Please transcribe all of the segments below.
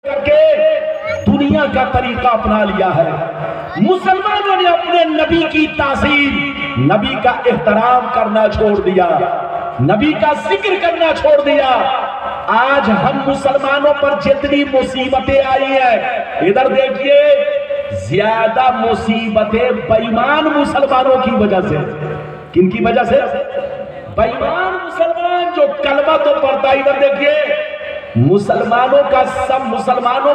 کر کے دنیا کا طریقہ اپنا لیا ہے۔ مسلمانوں نے اپنے نبی کی تعظیم، نبی کا احترام کرنا چھوڑ دیا، نبی کا ذکر کرنا چھوڑ دیا۔ آج ہم مسلمانوں پر جتنی مصیبتیں آئی ہیں، ادھر دیکھیے، زیادہ مصیبتیں بے ایمان مسلمانوں کی وجہ سے۔ کن کی وجہ سے؟ بے ایمان مسلمان جو کلمہ تو پڑھتا ہے۔ ادھر دیکھیے، مسلمانوں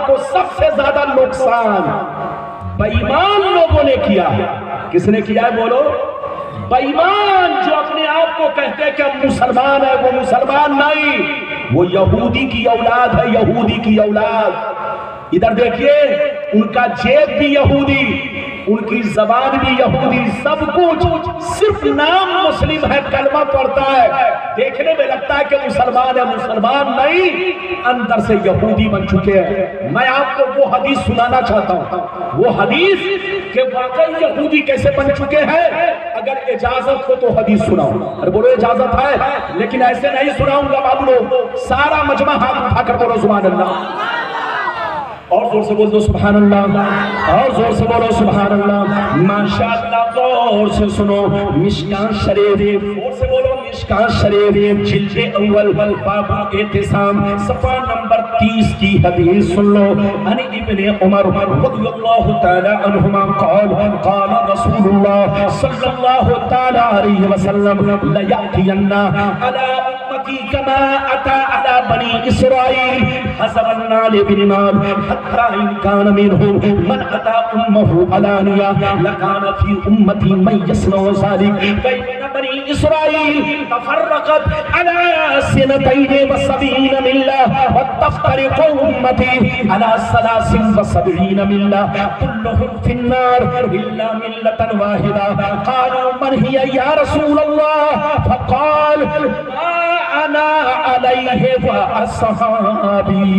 کو سب سے زیادہ نقصان بے ایمان لوگوں نے کیا۔ کس نے کیا ہے بولو؟ بے ایمان جو اپنے آپ کو کہتے ہیں کہ ہم مسلمان ہیں، وہ مسلمان نہیں، وہ یہودی کی اولاد ہے، یہودی کی اولاد۔ ادھر دیکھیے، ان کا جیب بھی یہودی، ان کی زبان بھی یہودی، سب کچھ، صرف نام مسلم ہے، کلمہ پڑھتا ہے، دیکھنے میں لگتا ہے کہ مسلمان ہے، مسلمان نہیں، اندر سے یہودی بن چکے ہیں۔ میں آپ کو وہ حدیث سنانا چاہتا ہوں، وہ حدیث کہ واقعی یہودی کیسے بن چکے ہیں۔ اگر اجازت ہو تو حدیث سناؤں۔ ارے بولو اجازت ہے، لیکن ایسے نہیں سناؤں گا بابو لوگ، سارا مجمع ہاتھ اٹھا کر بولو سبحان اللہ، اور زور سے بول دو سبحان اللہ، اور زور سے بولو سبحان اللہ۔ ماشاءاللہ، غور سے سنو، مشکاۃ شریف، زور سے بولو مشکاۃ شریف، جلد اول، باب اعتصام، صفحہ نمبر 30 کی حدیث سن لو۔ ان ابن عمر رضی اللہ تعالی عنہما قال قال رسول اللہ صلی اللہ تعالی علیہ وسلم لیأتین علی امتی کما اتی علی بنی اسرائیل حسب النال بن مال حتى إن كان منهم من أتى أمه علانية لكان في أمتي من يصنع ذلك فإن بني إسرائيل تفرقت على 72 ملة وتفترق أمتي على 73 ملة كلهم في النار إلا ملة واحدة قالوا من هي يا رسول الله فقال أنا عليه وأصحابي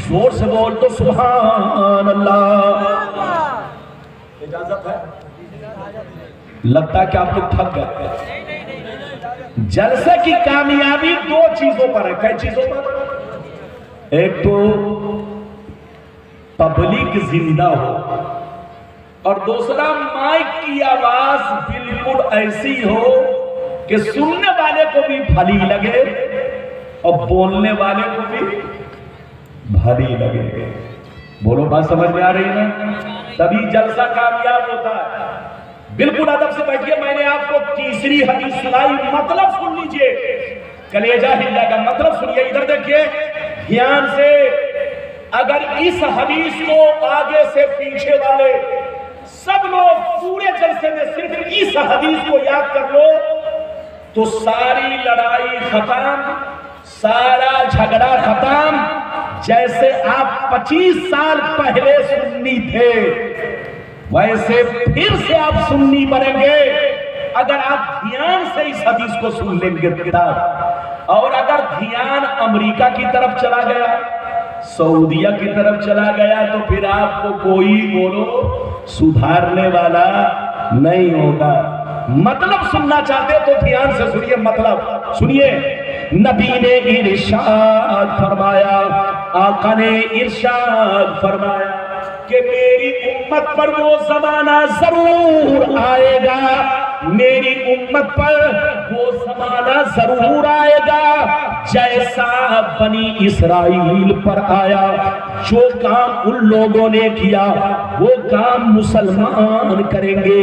زور سے بول تو سبحان اللہ۔ اجازت ہے؟ لگتا ہے کہ آپ لوگ تھک گئے۔ جلسے کی کامیابی دو چیزوں پر ہے۔ کئی چیزوں پر؟ ایک تو پبلک زندہ ہو، اور دوسرا مائک کی آواز بالکل ایسی ہو کہ سننے والے کو بھی بھلی لگے اور بولنے والے کو بھی بھلی لگے۔ بولو بات سمجھ میں آ رہی ہے نا؟ تبھی جلسہ کامیاب ہوتا ہے۔ بالکل ادب سے بیٹھیے، میں نے آپ کو تیسری حدیث سنائی، مطلب سن لیجئے، کلیجہ ہل جائے گا، مطلب سنیے۔ ادھر دیکھیے دھیان سے، اگر اس حدیث کو آگے سے پیچھے والے سب لوگ پورے جلسے میں صرف اس حدیث کو یاد کر لو تو ساری لڑائی ختم، سارا جھگڑا ختم۔ جیسے آپ 25 سال پہلے سنی تھے ویسے پھر سے آپ سنی بنیں گے اگر آپ دھیان سے اس حدیث کو سن لیں گے۔ اور اگر دھیان امریکہ کی طرف چلا گیا، سعودیہ کی طرف چلا گیا، تو پھر آپ کو کوئی بولو سدھارنے والا نہیں ہوگا۔ مطلب سننا چاہتے تو دھیان سے سنیے، مطلب سنیے۔ نبی نے ارشاد فرمایا، آقا نے ارشاد فرمایا کہ میری امت پر وہ زمانہ ضرور آئے گا، میری امت پر وہ زمانہ ضرور آئے گا جیسا بنی اسرائیل پر آیا۔ جو کام ان لوگوں نے کیا وہ کام مسلمان کریں گے۔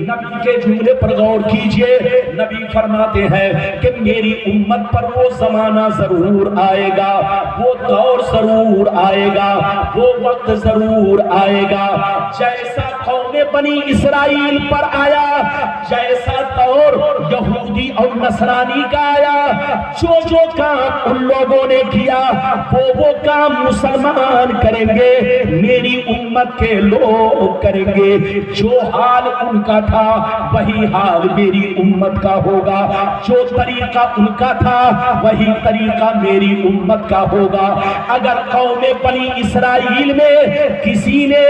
نبی کے جملے پر غور کیجئے، نبی فرماتے ہیں کہ میری امت پر وہ زمانہ ضرور آئے گا، وہ دور ضرور آئے گا، وہ وقت ضرور آئے گا جیسا قوم بنی اسرائیل پر آیا، جیسا دور یہودی اور نصرانی کا آیا۔ جو کام ان لوگوں نے کیا وہ کام مسلمان کریں گے، میری امت کے لوگ کریں گے۔ جو حال ان کا تھا وہی حال میری امت کا ہوگا، جو طریقہ ان کا تھا وہی طریقہ میری امت کا ہوگا۔ اگر قوم بنی اسرائیل میں کسی نے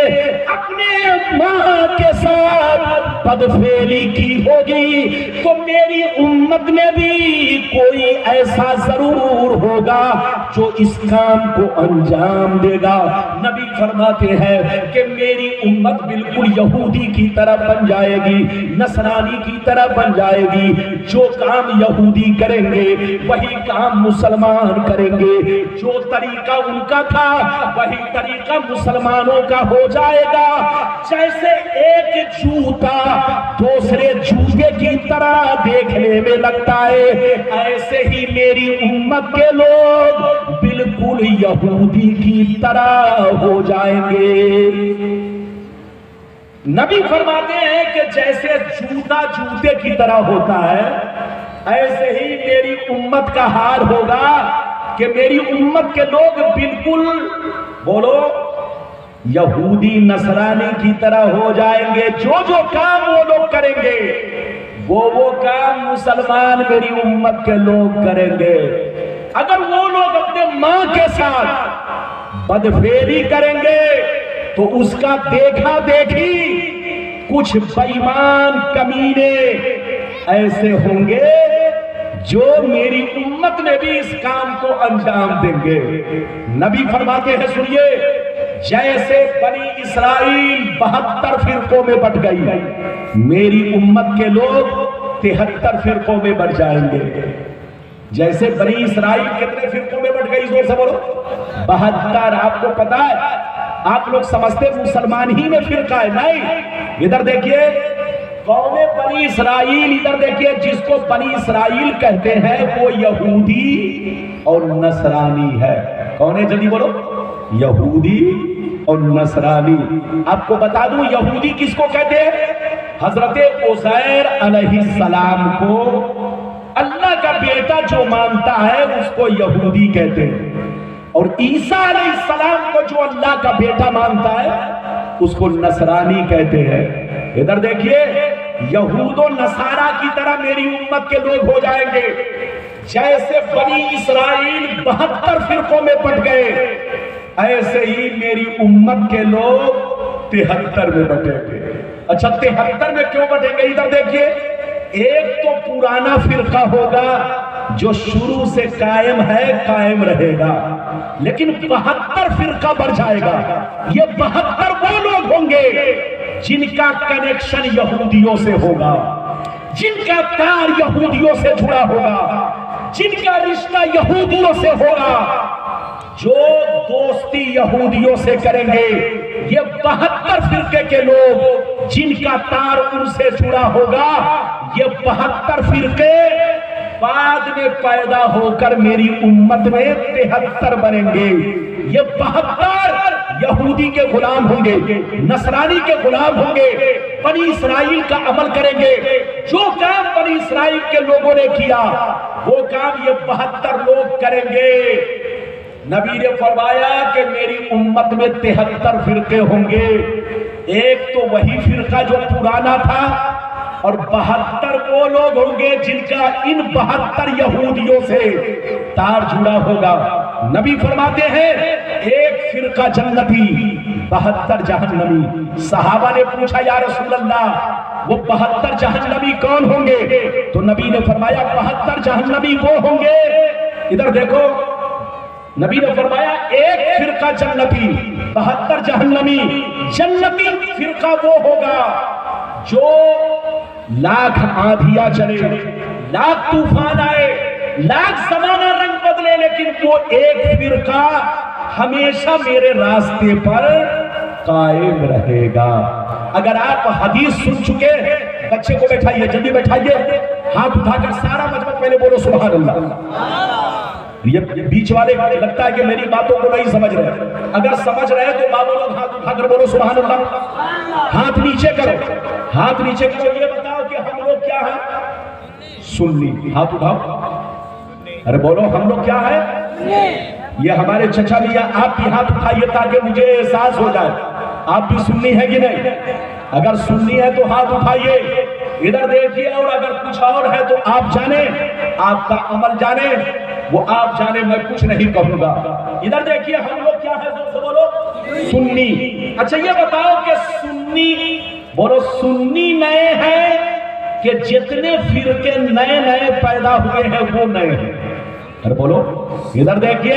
اپنے ماں کے ساتھ بدفعلی کی ہوگی تو میری امت میں بھی کوئی ایسا ضرور ہوگا جو اس کام کو انجام دے گا۔ نبی فرماتے ہیں کہ میری امت بالکل یہودی کی طرح بن جائے گی، نصرانی کی طرح بن جائے گی، جو کام یہودی کریں گے وہی کام مسلمان کریں گے، جو طریقہ ان کا تھا وہی طریقہ مسلمانوں کا ہو جائے گا۔ جیسے ایک جوتا دوسرے جوتے کی طرح دیکھنے میں لگتا ہے، ایسے ہی میری امت کے لوگ بالکل یہودی کی طرح ہو جائیں گے۔ نبی فرماتے ہیں کہ جیسے جوتا جوتے کی طرح ہوتا ہے، ایسے ہی میری امت کا حال ہوگا کہ میری امت کے لوگ بالکل بولو یہودی نصرانی کی طرح ہو جائیں گے۔ جو کام وہ لوگ کریں گے وہ کام مسلمان میری امت کے لوگ کریں گے۔ اگر وہ لوگ اپنے ماں کے ساتھ بدفعلی کریں گے تو اس کا دیکھا دیکھی کچھ بے ایمان کمینے ایسے ہوں گے جو میری امت میں بھی اس کام کو انجام دیں گے۔ نبی فرماتے ہیں سنیے، جیسے بنی اسرائیل 72 فرقوں میں بٹ گئی، میری امت کے لوگ 73 فرقوں میں بٹ جائیں گے۔ جیسے بنی اسرائیل کتنے فرقوں میں بٹ گئی، زور سے بولو 72۔ آپ کو پتا ہے، آپ لوگ سمجھتے مسلمان ہی میں فرقہ ہے، نہیں۔ ادھر دیکھیے قوم بنی اسرائیل، ادھر دیکھیے جس کو بنی اسرائیل کہتے ہیں وہ یہودی اور نصرانی ہے۔ کون ہے جلدی بولو؟ یہودی اور نصرانی۔ آپ کو بتا دوں یہودی کس کو کہتے ہیں؟ حضرت عزیر علیہ السلام کو اللہ کا بیٹا جو مانتا ہے اس کو یہودی کہتے ہیں، اور عیسیٰ علیہ السلام کو جو اللہ کا بیٹا مانتا ہے اس کو نصرانی کہتے ہیں۔ ادھر دیکھیے یہود و نصارہ کی طرح میری امت کے لوگ ہو جائیں گے۔ جیسے بنی اسرائیل 72 فرقوں میں بٹ گئے، ایسے ہی میری امت کے لوگ 73 میں بٹیں گے۔ اچھا 73 میں کیوں بٹیں گے؟ ادھر دیکھیے، ایک تو پرانا فرقہ ہوگا جو شروع سے قائم ہے، قائم رہے گا، لیکن 72 فرقہ بڑھ جائے گا۔ یہ 72 وہ لوگ ہوں گے جن کا کنیکشن یہودیوں سے ہوگا، جن کا تار یہودیوں سے جڑا ہوگا، جن کا رشتہ یہودیوں سے ہوگا، جو دوستی یہودیوں سے کریں گے۔ یہ 72 فرقے کے لوگ جن کا تار ان سے جڑا ہوگا، یہ 72 فرقے بعد میں پیدا ہو کر میری امت میں 73 بنیں گے۔ یہ 72 یہودی کے غلام ہوں گے، نصرانی کے غلام ہوں گے، بنی اسرائیل کا عمل کریں گے۔ جو کام بنی اسرائیل کے لوگوں نے کیا وہ کام یہ 72 لوگ کریں گے۔ نبی نے فرمایا کہ میری امت میں 73 فرقے ہوں گے۔ ایک تو وہی فرقہ جو پرانا تھا، اور 72 وہ لوگ ہوں گے جن کا ان 72 یہودیوں سے تار جڑا ہوگا۔ نبی فرماتے ہیں ایک فرقہ جنتی، 72 جہنمی۔ صحابہ نے پوچھا یا رسول اللہ وہ 72 جہنمی کون ہوں گے؟ تو نبی نے فرمایا 72 جہنمی وہ ہوں گے، ادھر دیکھو، نبی نے فرمایا ایک فرقہ جنتی، 72 جہنمی۔ جنتی فرقہ وہ ہوگا جو لاکھ آندھیاں چلے، لاکھ طوفان آئے، لاکھ زمانہ رنگ بدلے، لیکن وہ ایک فرقہ ہمیشہ میرے راستے پر قائم رہے گا۔ اگر آپ حدیث سن چکے، بچے کو بیٹھائیے، جلدی بیٹھائیے، ہاتھ اٹھا کر سارا مجمع پہلے بولو سبحان اللہ۔ یہ بیچ والے لگتا ہے کہ میری باتوں کو نہیں سمجھ رہے، اگر سمجھ رہے تو بابو لوگ ہاتھ اٹھا کر بولو سبحان اللہ۔ ہاتھ نیچے کرو، ہاتھ نیچے کرو، یہ بتاؤ کہ ہم لوگ کیا ہیں؟ سنی۔ ہاتھ اٹھاؤ، ارے بولو ہم لوگ کیا ہیں؟ یہ ہمارے چچا میاں، آپ بھی ہاتھ اٹھائیے تاکہ مجھے احساس ہو جائے آپ بھی سنی ہے کہ نہیں۔ اگر سنی ہے تو ہاتھ اٹھائیے، ادھر دیکھیے، اور اگر کچھ اور ہے تو آپ جانے، آپ کا عمل جانے، وہ آپ جانے، میں کچھ نہیں کہوں گا۔ ادھر دیکھیے ہم لوگ کیا ہے، زور سے بولو سنی۔ اچھا یہ بتاؤ کہ سنی، بولو سنی نئے ہیں کہ جتنے فرقے نئے نئے پیدا ہوئے ہیں وہ نئے ہیں؟ ارے بولو، ادھر دیکھیے،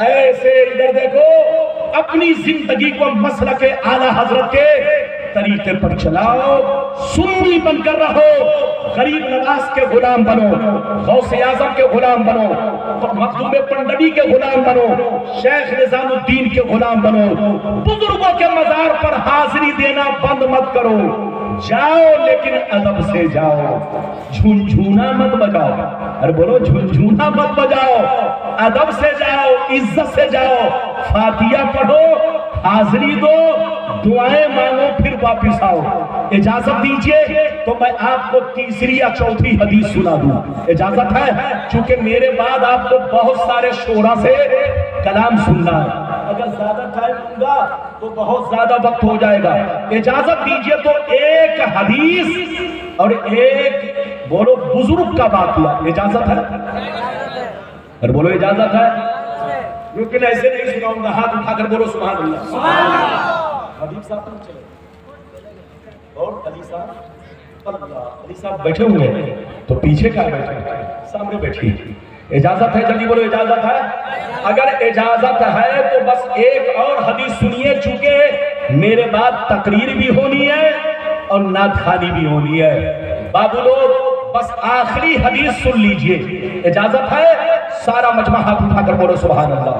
ایسے ادھر دیکھو اپنی زندگی کو مسلک اعلی حضرت کے طریقے پر چلاؤ، سنی بن کر رہو، غریب نواز کے غلام بنو، غوث اعظم کے غلام بنو، مخدوم پنڈوی کے غلام بنو، شیخ نظام الدین کے غلام بنو، بزرگوں کے مزار پر حاضری دینا بند مت کرو، جاؤ لیکن ادب سے جاؤ، جھنجھونا مت بجاؤ، ارے بولو جھنجھونا مت بجاؤ، ادب سے جاؤ، عزت سے جاؤ، فاتحہ پڑھو، حاضری دو، دعائیں مانگو، پھر واپس آؤ۔ اجازت دیجئے تو میں آپ کو تیسری یا چوتھی حدیث سنا دوں، اجازت ہے؟ چونکہ میرے بعد آپ کو بہت سارے شورا سے کلام سننا ہے، اگر زیادہ ٹائم دوں گا تو بہت زیادہ وقت ہو جائے گا۔ اجازت دیجئے تو ایک حدیث اور ایک بولو بزرگ کا واقعہ، اجازت ہے؟ اور بولو اجازت ہے؟ لیکن ایسے نہیں سناؤں گا، ہاتھ اٹھا کر بولو سبحان اللہ۔ حبیب صاحب چلے اور علی صاحب بیٹھے ہوئے ہیں تو پیچھے کیا بیٹھے سامنے بیٹھی، اجازت ہے؟ جلدی بولو اجازت ہے؟ اگر اجازت ہے تو بس ایک اور حدیث سنیے، چونکہ میرے بعد تقریر بھی ہونی ہے اور نعت خوانی بھی ہونی ہے۔ بابو لوگ بس آخری حدیث سن لیجئے، اجازت ہے؟ سارا مجمع ہاتھ اٹھا کر بولو سبحان اللہ،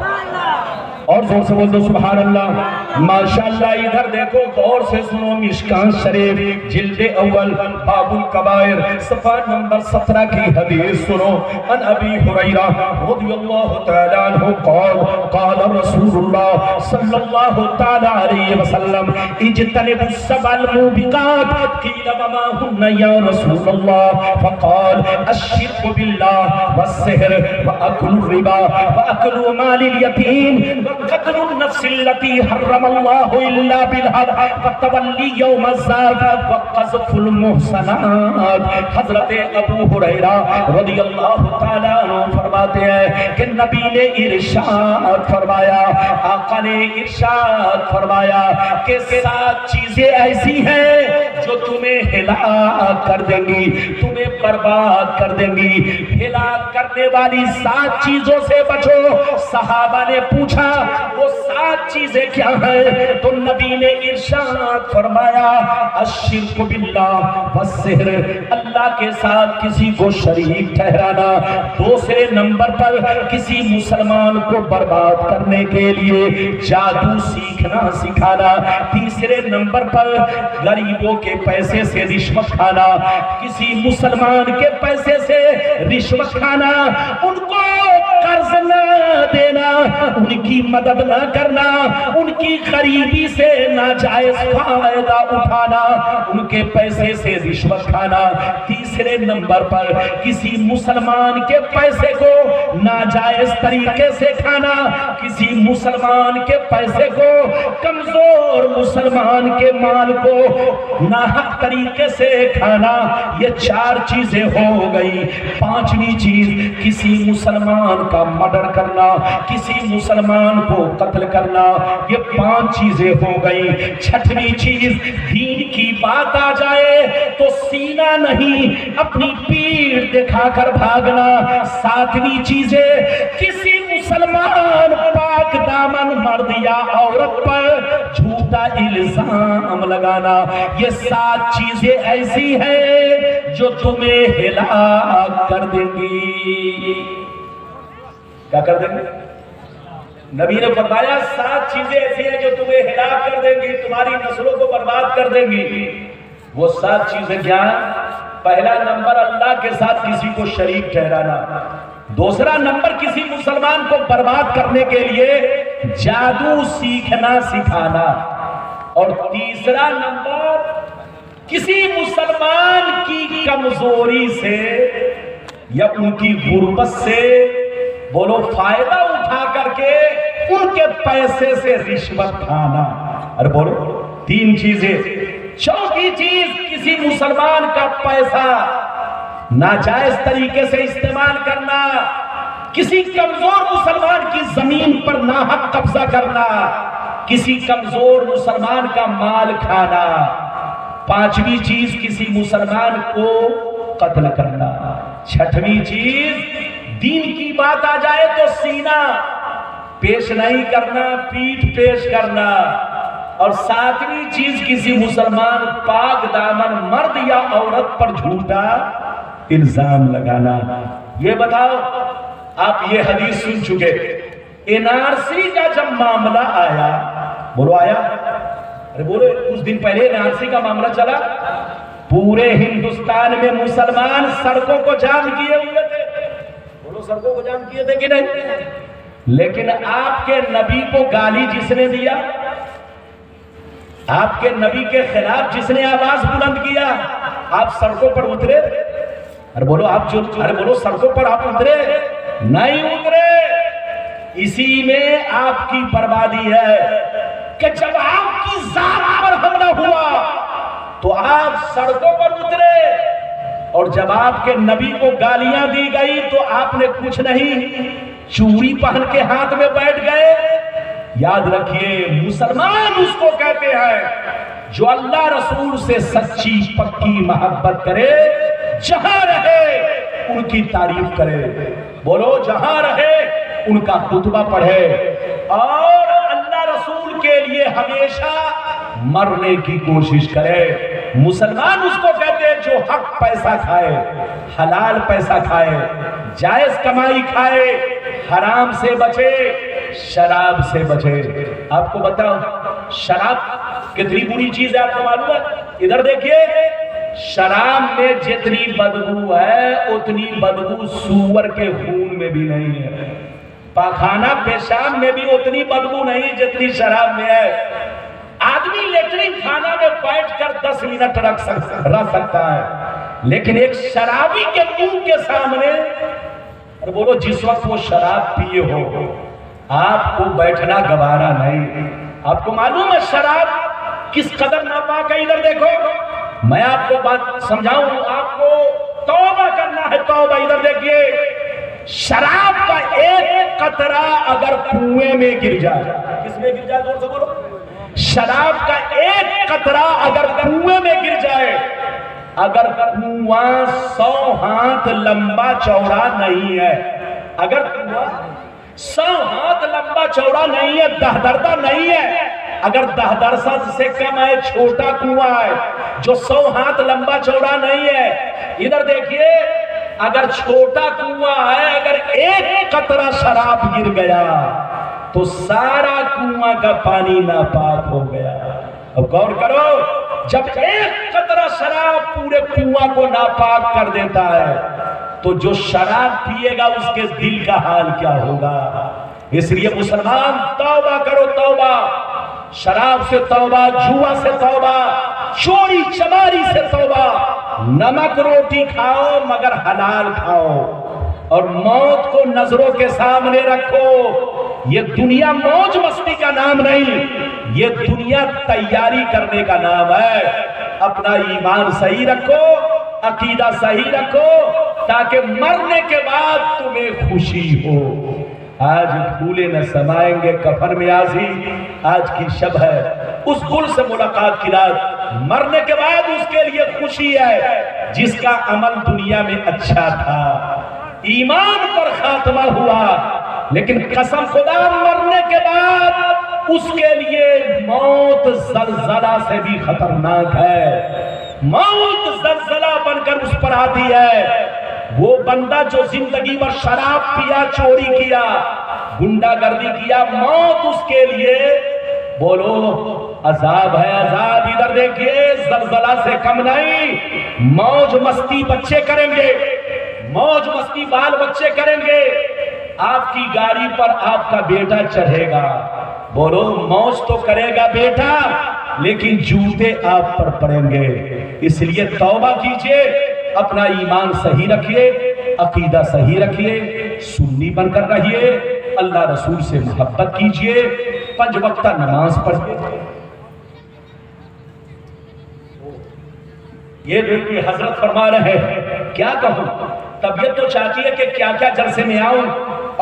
اور زور سے بول دو سبحان اللہ۔ ماشاءاللہ ادھر دیکھو، غور سے سنو، مشکاۃ شریف جلد اول باب الکبائر صفحہ نمبر 17 کی حدیث سنو۔ ان ابی ہریرہ رضی اللہ تعالی عنہ قال قال رسول اللہ صلی اللہ تعالی علیہ وسلم اجتنبوا السبع الموبقات قیل وما هن یا رسول اللہ فقال الشرک باللہ والسحر واکل الربا واکل مال الیتیم وقتل النفس التي حرم الله الا بالحق وتولي يوم الزاف وقذف المحصنات۔ حضرت ابو ہریرہ رضی اللہ تعالیٰ عنہ فرماتے ہیں کہ نبی نے ارشاد فرمایا، آقا نے ارشاد فرمایا کہ 7 چیزیں ایسی ہیں جو تمہیں ہلاک کر دیں گی، تمہیں برباد کر دیں گی۔ ہلاک کرنے والی 7 چیزوں سے بچو۔ صحابہ نے پوچھا وہ 7 چیزیں کیا ہیں؟ تو نبی نے ارشاد فرمایا الشرک باللہ والسحر، اللہ کے ساتھ کسی کو شریک ٹھہرانا، دوسرے نمبر پر کسی مسلمان کو برباد کرنے کے لیے جادو سیکھنا سکھانا، تیسرے نمبر پر غریبوں کے پیسے سے رشوت کھانا، کسی مسلمان کے پیسے سے رشوت کھانا، ان کو قرض نہ دینا، ان کی مدد نہ کرنا، ان کی غریبی سے ناجائز فائدہ اٹھانا، ان کے پیسے سے رشوت کھانا، تیسرے نمبر پر کسی مسلمان کے پیسے کو ناجائز طریقے سے کھانا، کسی مسلمان کے پیسے کو، کمزور مسلمان کے مال کو ناحق طریقے سے کھانا۔ یہ 4 چیزیں ہو گئی۔ 5ویں چیز کسی مسلمان کا مرڈر کرنا، کسی مسلمان کو قتل کرنا، یہ 5 چیزیں ہو گئی۔ 6ویں چیز دین کی بات آ جائے تو سینہ نہیں اپنی پیٹھ دکھا کر بھاگنا۔ 7ویں چیزیں کسی مسلمان پاک دامن مرد یا عورت پر جھوٹا الزام لگانا۔ یہ 7 چیزیں ایسی ہیں جو تمہیں ہلاک کر دیں گی۔ کیا کر دیں گے؟ نبی نے فرمایا 7 چیزیں ایسی ہیں جو تمہیں ہلاک کر دیں گی، تمہاری نسلوں کو برباد کر دیں گی۔ وہ 7 چیزیں کیا ہیں؟ پہلا نمبر اللہ کے ساتھ کسی کو شریک ٹھہرانا، دوسرا نمبر کسی مسلمان کو برباد کرنے کے لیے جادو سیکھنا سکھانا، اور تیسرا نمبر کسی مسلمان کی کمزوری سے یا ان کی غربت سے بولو فائدہ اٹھا کر کے ان کے پیسے سے رشوت کھانا۔ اور بولو 3 چیزیں۔ 4تھی چیز کسی مسلمان کا پیسہ ناجائز طریقے سے استعمال کرنا، کسی کمزور مسلمان کی زمین پر ناحق قبضہ کرنا، کسی کمزور مسلمان کا مال کھانا۔ 5ویں چیز کسی مسلمان کو قتل کرنا۔ 6ویں چیز دین کی بات آ جائے تو سینہ پیش نہیں کرنا، پیٹھ پیش کرنا، اور ساتویں چیز کسی مسلمان پاک دامن مرد یا عورت پر جھوٹا الزام لگانا۔ یہ بتاؤ، آپ یہ حدیث سن چکے، NRC کا جب معاملہ آیا، بولو آیا، ارے بولو، کچھ دن پہلے NRC کا معاملہ چلا، پورے ہندوستان میں مسلمان سڑکوں کو جام کیے ہوئے تھے، بولو سڑکوں کو جام کیے تھے کہ نہیں؟ لیکن آپ کے نبی کو گالی جس نے دیا، آپ کے نبی کے خلاف جس نے آواز بلند کیا، آپ سڑکوں پر اترے؟ ارے بولو سڑکوں پر آپ اترے؟ نہیں اترے۔ اسی میں آپ کی بربادی ہے کہ جب آپ کی ذات پر حملہ ہوا تو آپ سڑکوں پر اترے، اور جب آپ کے نبی کو گالیاں دی گئی تو آپ نے کچھ نہیں، چوڑی پہن کے ہاتھ میں بیٹھ گئے۔ یاد رکھیے، مسلمان اس کو کہتے ہیں جو اللہ رسول سے سچی پکی محبت کرے، جہاں رہے ان کی تعریف کرے، بولو جہاں رہے ان کا خطبہ پڑھے، اور اللہ رسول کے لیے ہمیشہ مرنے کی کوشش کرے۔ مسلمان اس کو کہتے ہیں جو حق پیسہ کھائے، حلال پیسہ کھائے، جائز کمائی کھائے، حرام سے بچے، شراب سے بچے۔ آپ کو بتاؤ شراب کتنی بری چیز ہے، آپ کو معلوم ہے؟ ادھر دیکھیے، شراب میں جتنی بدبو ہے اتنی بدبو سور کے خون میں بھی نہیں ہے، پاخانہ پیشاب میں بھی اتنی بدبو نہیں جتنی شراب میں ہے۔ آدمی لیٹرین خانہ میں بیٹھ کر 10 منٹ رہ سکتا ہے، لیکن ایک شرابی کے منہ کے سامنے، اور بولو جس وقت وہ شراب پیے ہو آپ کو بیٹھنا گوارا نہیں۔ آپ کو معلوم ہے شراب کس قدر ناپاک ہے؟ ادھر دیکھو، میں آپ کو بات سمجھاؤں، آپ کو توبہ کرنا ہے، توبہ۔ ادھر دیکھیے، شراب کا ایک قطرہ اگر کنویں میں گر جائے، کس میں گر جائے؟ زور سے بولو۔ شراب کا ایک قطرہ اگر کنویں میں گر جائے، اگر کنواں 100 ہاتھ لمبا چوڑا نہیں ہے، اگر کنواں 100 ہاتھ لمبا چوڑا نہیں ہے، دہدردہ نہیں ہے، اگر دہدرسہ سے کم ہے، چھوٹا کنواں ہے جو 100 ہاتھ لمبا چوڑا نہیں ہے، ادھر دیکھیے، اگر چھوٹا کنواں ہے، اگر ایک قطرہ شراب گر گیا تو سارا کنواں کا پانی ناپاک ہو گیا۔ اب غور کرو، جب ایک قطرہ شراب پورے کنواں کو ناپاک کر دیتا ہے تو جو شراب پیے گا اس کے دل کا حال کیا ہوگا؟ اس لیے مسلمان توبہ کرو، توبہ، شراب سے توبہ، جوا سے توبہ، چوری چماری سے توبہ، نمک روٹی کھاؤ مگر حلال کھاؤ، اور موت کو نظروں کے سامنے رکھو۔ یہ دنیا موج مستی کا نام نہیں، یہ دنیا تیاری کرنے کا نام ہے۔ اپنا ایمان صحیح رکھو، عقیدہ صحیح رکھو، تاکہ مرنے کے بعد تمہیں خوشی ہو۔ آج پھولے نہ سمائیں گے کفن میں آزی، آج کی شب ہے اس گل سے ملاقات کی رات، مرنے کے بعد اس کے لیے خوشی ہے جس کا عمل دنیا میں اچھا تھا، ایمان پر خاتمہ ہوا، لیکن قسم خدا مرنے کے بعد اس کے لیے موت زلزلہ سے بھی خطرناک ہے۔ موت زلزلہ بن کر اس پر آتی ہے۔ وہ بندہ جو زندگی میں شراب پیا، چوری کیا، گنڈا گردی کیا، موت اس کے لیے بولو عذاب ہے، عذاب۔ ادھر دیکھیے، زلزلہ سے کم نہیں، موج مستی بچے کریں گے، موج مستی بال بچے کریں گے، آپ کی گاڑی پر آپ کا بیٹا چڑھے گا، بولو موج تو کرے گا بیٹا، لیکن جوتے آپ پر پڑیں گے۔ اس لیے توبہ کیجئے، اپنا ایمان صحیح رکھیے، عقیدہ صحیح رکھیے، سنی بن کر رہیے، اللہ رسول سے محبت کیجئے، 5 وقتہ نماز پڑھیے۔ یہ دیکھیے حضرت فرما رہے ہیں، کیا کہوں، طبیعت تو چاہتی ہے کہ کیا کیا جلسے میں آؤں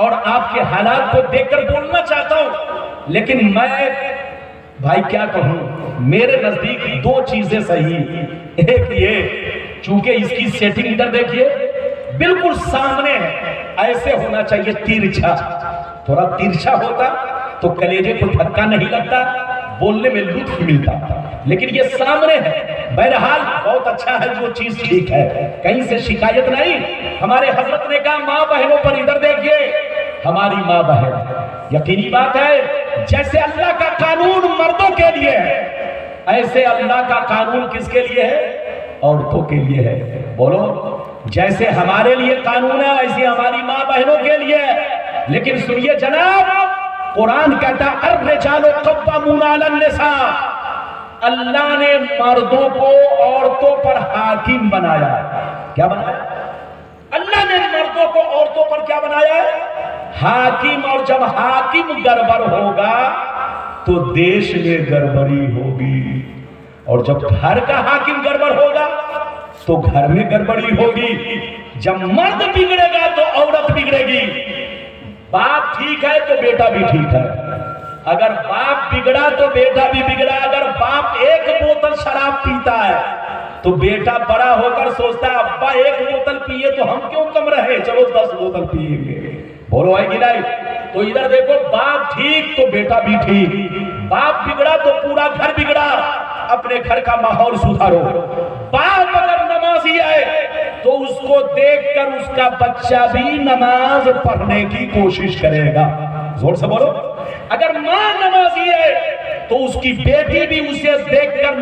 اور آپ کے حالات کو دیکھ کر بولنا چاہتا ہوں، لیکن میں بھائی کیا کہوں، میرے نزدیک 2 چیزیں صحیح۔ ایک یہ، چونکہ اس کی سیٹنگ ادھر دیکھیے بالکل سامنے ہے، ایسے ہونا چاہیے ترچھا، تھوڑا ترچھا ہوتا تو کلیجے کو دھکا نہیں لگتا، بولنے میں لطف ملتا، لیکن یہ سامنے ہے۔ بہرحال بہت اچھا ہے، جو چیز ٹھیک ہے، کہیں سے شکایت نہیں۔ ہمارے حضرت نے کہا ماں بہنوں پر ادھر دیکھیے، ہماری ماں بہن، یقینی بات ہے جیسے اللہ کا قانون مردوں کے لیے ہے، ایسے اللہ کا قانون کس کے لیے ہے؟ عورتوں کے لیے ہے۔ بولو، جیسے ہمارے لیے قانون ہے ایسے ہماری ماں بہنوں کے لیے ہے۔ لیکن سنیے جناب، قرآن کہتا ہے الرجال قوامون علی النساء، اللہ نے مردوں کو عورتوں پر حاکم بنایا ہے۔ کیا بنایا؟ اللہ نے مردوں کو عورتوں پر کیا بنایا ہے؟ حاکم۔ اور جب حاکم گڑبڑ ہوگا تو دیش میں گڑبڑی ہوگی، اور جب گھر کا حاکم گڑبڑ ہوگا تو گھر میں گڑبڑی ہوگی۔ جب مرد بگڑے گا تو عورت بگڑے گی۔ باپ ٹھیک ہے تو بیٹا بھی ٹھیک ہے، اگر باپ بگڑا تو بیٹا بھی بگڑا۔ اگر باپ ایک بوتل شراب پیتا ہے تو بیٹا بڑا ہو کر سوچتا ہے ابا ایک بوتل پیے تو ہم کیوں کم رہے، چلو 10 بوتل پیئیں گے۔ بولو ہے کہ نہیں؟ تو ادھر دیکھو، باپ ٹھیک تو بیٹا بھی ٹھیک، باپ بگڑا تو پورا گھر بگڑا۔ اپنے گھر کا ماحول سدھارو۔ باپ اگر نمازی ہے تو اس کو دیکھ کر اس کا بچہ بھی نماز پڑھنے کی کوشش کرے گا۔ زور سے بولو۔ اگر ماں نمازی ہے تو اس کی بیٹی بھی اسے دیکھ کر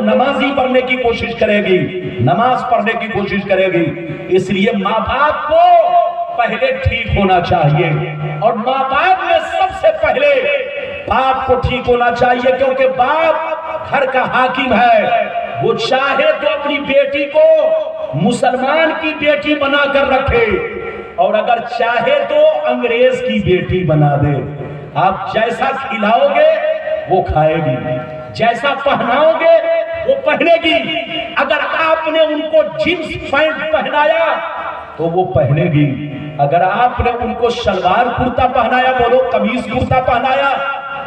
نمازی پڑھنے کی کوشش کرے گی، نماز پڑھنے کی کوشش کرے گی۔ اس لیے ماں باپ کو پہلے ٹھیک ہونا چاہیے، اور ماں باپ میں سب سے پہلے باپ کو ٹھیک ہونا چاہیے، کیونکہ باپ گھر کا حاکم ہے۔ وہ چاہے تو اپنی بیٹی کو مسلمان کی بیٹی بنا کر رکھے، اور اگر چاہے تو انگریز کی بیٹی بنا دے۔ آپ جیسا کھلاؤ گے وہ کھائے گی، جیسا پہناؤ گے وہ پہنے گی۔ اگر آپ نے ان کو جینس پینٹ پہنایا تو وہ پہنے گی، اگر آپ نے ان کو شلوار کرتا پہنایا، بولو قمیص کرتا پہنایا،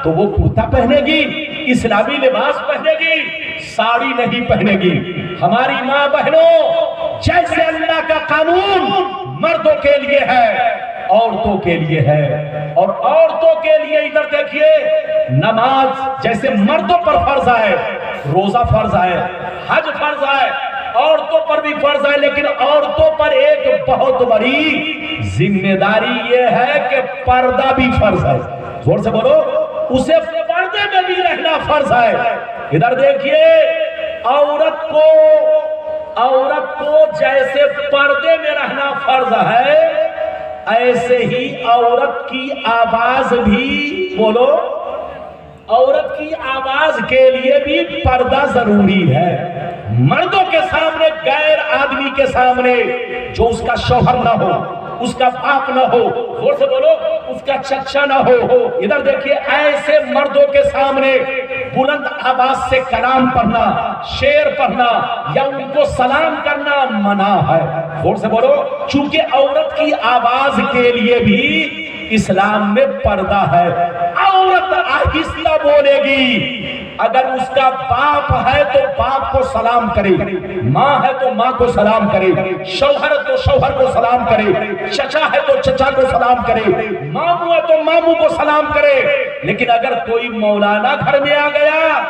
تو وہ کرتا پہنے گی، اسلامی لباس پہنے گی، ساڑی نہیں پہنے گی۔ ہماری ماں بہنوں، جیسے اللہ کا قانون مردوں کے لیے ہے عورتوں کے لیے ہے، اور عورتوں کے لیے ادھر دیکھیے، نماز جیسے مردوں پر فرض ہے، روزہ فرض ہے، حج فرض ہے، عورتوں پر بھی فرض ہے، لیکن عورتوں پر ایک بہت بڑی ذمہ داری یہ ہے کہ پردہ بھی فرض ہے۔ زور سے بولو، اسے پردے میں بھی رہنا فرض ہے۔ ادھر دیکھیے، عورت کو جیسے پردے میں رہنا فرض ہے، ایسے ہی عورت کی آواز بھی، بولو، عورت کی آواز کے لیے بھی پردہ ضروری ہے۔ مردوں کے سامنے، غیر آدمی کے سامنے، جو اس کا شوہر نہ ہو، اس کا باپ نہ ہو، زور سے بولو، اس کا چچا نہ ہو، ادھر دیکھیے، ایسے مردوں کے سامنے بلند آواز سے کلام پڑھنا، شعر پڑھنا یا ان کو سلام کرنا منع ہے۔ زور سے بولو، چونکہ عورت کی آواز کے لیے بھی اسلام میں پردہ ہے۔ عورت آہستہ بولے گی، اگر اس کا باپ ہے تو باپ کو سلام کرے، ماں ہے تو ماں کو سلام کرے، شوہر ہے تو شوہر کو سلام کرے، چچا ہے تو چچا کو سلام کرے، ماموں ہے تو ماموں کو سلام کرے۔ لیکن اگر کوئی مولانا گھر میں آ گیا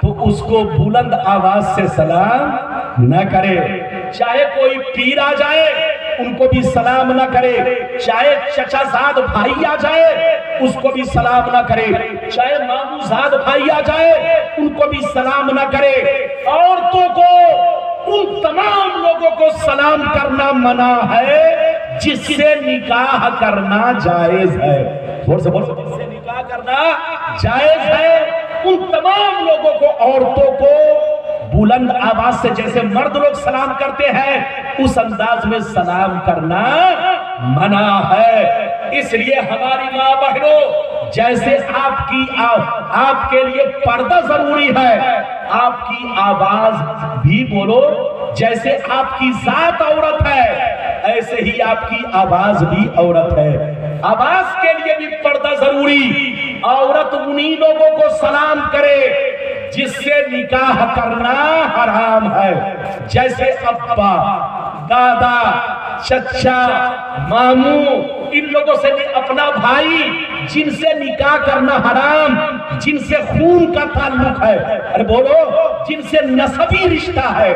تو اس کو بلند آواز سے سلام نہ کرے، چاہے کوئی پیر آ جائے ان کو بھی سلام نہ کرے، چاہے چچا زاد بھائی آ جائے اس کو بھی سلام نہ کرے، چاہے ماموں زاد بھائی آ جائے ان کو بھی سلام نہ کرے۔ عورتوں کو ان تمام لوگوں کو سلام کرنا منع ہے جس سے نکاح کرنا جائز ہے۔ جس سے نکاح کرنا جائز ہے، ان تمام لوگوں کو، عورتوں کو بلند آواز سے جیسے مرد لوگ سلام کرتے ہیں اس انداز میں سلام کرنا منع ہے۔ اس لیے ہماری ماں بہنوں، جیسے آپ کے لیے پردہ ضروری ہے، آپ کی آواز بھی، بولو، جیسے آپ کی ذات عورت ہے ایسے ہی آپ کی آواز بھی عورت ہے۔ آواز کے لیے بھی پردہ ضروری۔ عورت انہی لوگوں کو سلام کرے جس سے نکاح کرنا حرام ہے، جیسے ابا، دادا، چچا، ماموں، ان لوگوں سے اپنا بھائی جن سے نکاح کرنا حرام، جن سے خون کا تعلق ہے، ارے بولو، جن سے نسبی رشتہ ہے،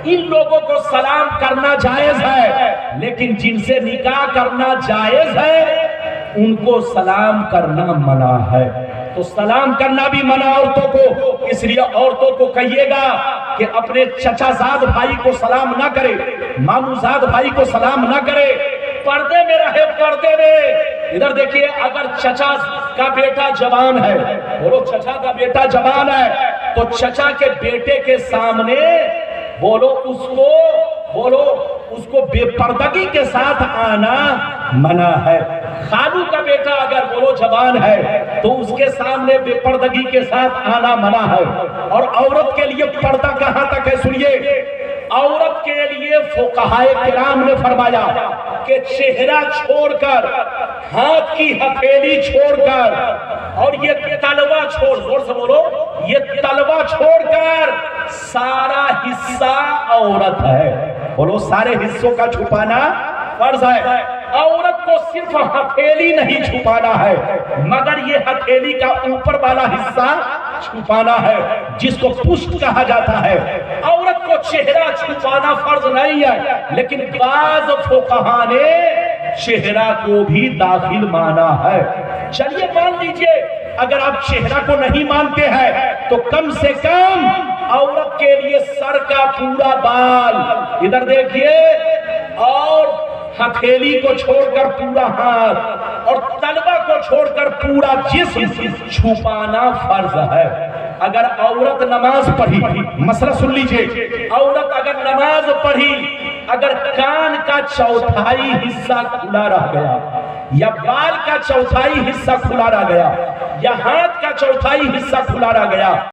ان لوگوں کو سلام کرنا جائز ہے، لیکن جن سے نکاح کرنا جائز ہے ان کو سلام کرنا منع ہے۔ تو سلام کرنا بھی منع عورتوں کو، اس لیے عورتوں کو کہیے گا کہ اپنے چچا زاد بھائی کو سلام نہ کرے، ماموں زاد بھائی کو سلام نہ کرے، پردے میں رہے، پردے میں۔ ادھر دیکھیے، اگر چچا کا بیٹا جوان ہے، بولو چچا کا بیٹا جوان ہے، تو چچا کے بیٹے کے سامنے بولو اس کو بے پردگی کے ساتھ آنا منع ہے۔ خالو کا بیٹا اگر بولو جوان ہے تو اس کے سامنے بے پردگی کے ساتھ آنا منع ہے۔ اور عورت کے لیے پردہ کہاں تک ہے سنیے، عورت کے لیے فقہائے کرام نے فرمایا کہ چہرہ چھوڑ کر، ہاتھ کی ہتھیلی چھوڑ کر، اور یہ تلوا چھوڑ، زور سے بولو، یہ تلوا چھوڑ کر سارا حصہ عورت ہے۔ بولو، سارے حصوں کا چھپانا فرض ہے۔ عورت کو صرف ہتھیلی نہیں چھپانا ہے، مگر یہ ہتھیلی کا اوپر والا حصہ چھپانا ہے، جس کو پشت کہا جاتا ہے۔ عورت کو چہرہ چھپانا فرض نہیں ہے، لیکن بعض فقہا نے چہرہ کو بھی داخل مانا ہے۔ چلیے مان لیجئے، اگر آپ چہرہ کو نہیں مانتے ہیں تو کم سے کم عورت کے لیے سر کا پورا بال، ادھر دیکھیے، اور ہتھیلی کو چھوڑ کر پورا ہاتھ، اور تلوا کو چھوڑ کر پورا جسم چھپانا فرض ہے۔ اگر عورت نماز پڑھی، مسئلہ سن لیجئے، عورت اگر نماز پڑھی، اگر کان کا چوتھائی حصہ کھلا رہ گیا، یا بال کا چوتھائی حصہ کھلا رہ گیا، یا ہاتھ کا چوتھائی حصہ کھلا رہ گیا،